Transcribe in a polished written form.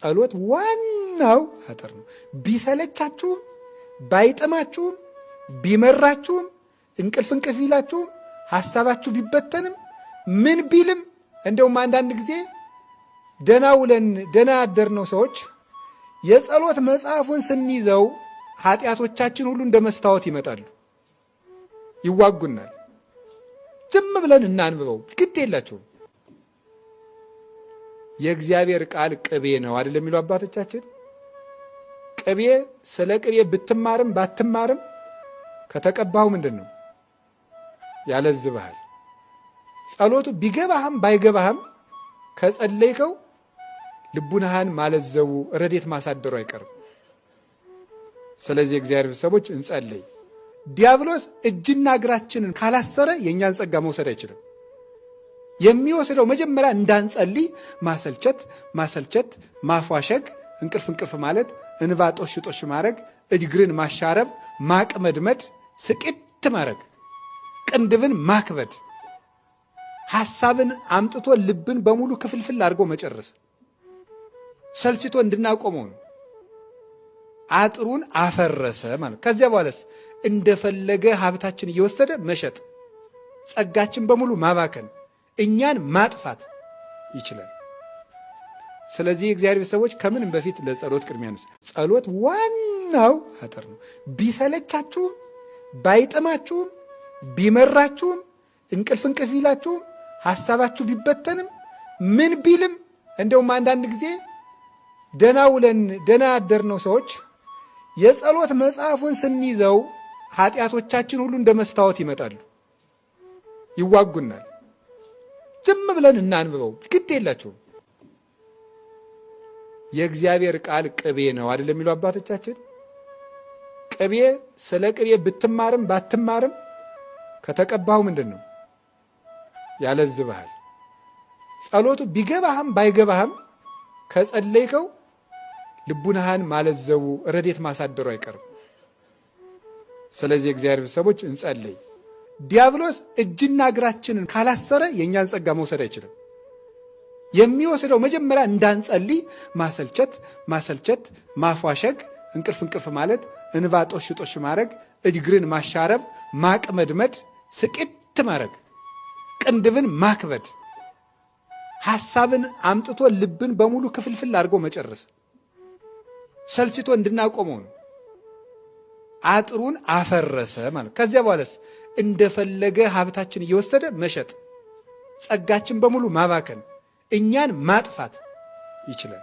ጸሎት ዋናው አጥር ነው። ቢሰለቻችሁም ባይጥማችሁም ቢመራችሁም እንቅልፍ ይላችሁም ሐሳባችሁ ቢበተንም ምን ቢልም እንደውም አንዳንድ ጊዜ ደና ውለን ደና ያደርነው ሰዎች የጸሎት መጽሐፉን ስንይዘው ኃጢአቶቻችን ሁሉ እንደ መስታወት ይመጣሉ፣ ይዋጉናል። ዝም ብለን እናንብበው ግድ የላችሁም። የእግዚአብሔር ቃል ቅቤ ነው አይደል የሚሉ አባቶቻችን። ቅቤ ስለ ቅቤ ብትማርም ባትማርም ከተቀባው ምንድነው ያለዝብሃል። ጸሎቱ ቢገባህም ባይገባህም ከጸለይከው ልቡናህን ማለዘቡ ረዴት ማሳደሩ አይቀርም። ስለዚህ እግዚአብሔር ሰዎች እንጸልይ። ዲያብሎስ እጅና እግራችንን ካላሰረ የእኛን ጸጋ መውሰድ አይችልም። የሚወስደው መጀመሪያ እንዳንጸልይ ማሰልቸት፣ ማፏሸግ፣ እንቅልፍ ማለት፣ እንባ ጦሽ ማድረግ፣ እግርን ማሻረብ፣ ማቅመድመድ፣ ስቅት ማድረግ፣ ቅንድብን ማክበድ፣ ሐሳብን አምጥቶ ልብን በሙሉ ክፍልፍል አድርጎ መጨረስ ሰልችቶ እንድናቆመው ነው። አጥሩን አፈረሰ ማለት። ከዚያ በኋላስ እንደፈለገ ሀብታችን እየወሰደ መሸጥ፣ ጸጋችን በሙሉ ማባከን፣ እኛን ማጥፋት ይችላል። ስለዚህ የእግዚአብሔር ሰዎች ከምንም በፊት ለጸሎት ቅድሚያ ነስ። ጸሎት ዋናው አጥር ነው። ቢሰለቻችሁም ባይጥማችሁም ቢመራችሁም እንቅልፍ ይላችሁም ሐሳባችሁ ቢበተንም ምን ቢልም እንደውም አንዳንድ ጊዜ ደና ውለን ደና ያደርነው ሰዎች የጸሎት መጽሐፉን ስንይዘው ኃጢአቶቻችን ሁሉ እንደ መስታወት ይመጣሉ፣ ይዋጉናል። ዝም ብለን እናንብበው ግድ የላችሁም። የእግዚአብሔር ቃል ቅቤ ነው አይደል የሚሉ አባቶቻችን። ቅቤ ስለ ቅቤ ብትማርም ባትማርም ከተቀባው ምንድነው ያለዝብሃል። ጸሎቱ ቢገባህም ባይገባህም ከጸለይከው ልቡናህን ማለዘቡ ረዴት ማሳደሩ አይቀርም። ስለዚህ እግዚአብሔር ሰዎች እንጸልይ። ዲያብሎስ እጅና እግራችንን ካላሰረ የእኛን ጸጋ መውሰድ አይችልም። የሚወስደው መጀመሪያ እንዳንጸልይ ማሰልቸት፣ ማፏሸግ፣ እንቅልፍ ማለት፣ እንባ ጦሽ ማድረግ፣ እግርን ማሻረብ፣ ማቅመድመድ፣ ስቅት ማድረግ፣ ቅንድብን ማክበድ፣ ሐሳብን አምጥቶ ልብን በሙሉ ክፍልፍል አድርጎ መጨረስ ሰልችቶ እንድናቆመው ነው። አጥሩን አፈረሰ ማለት። ከዚያ በኋላስ እንደፈለገ ሀብታችን እየወሰደ መሸጥ፣ ጸጋችን በሙሉ ማባከን፣ እኛን ማጥፋት ይችላል።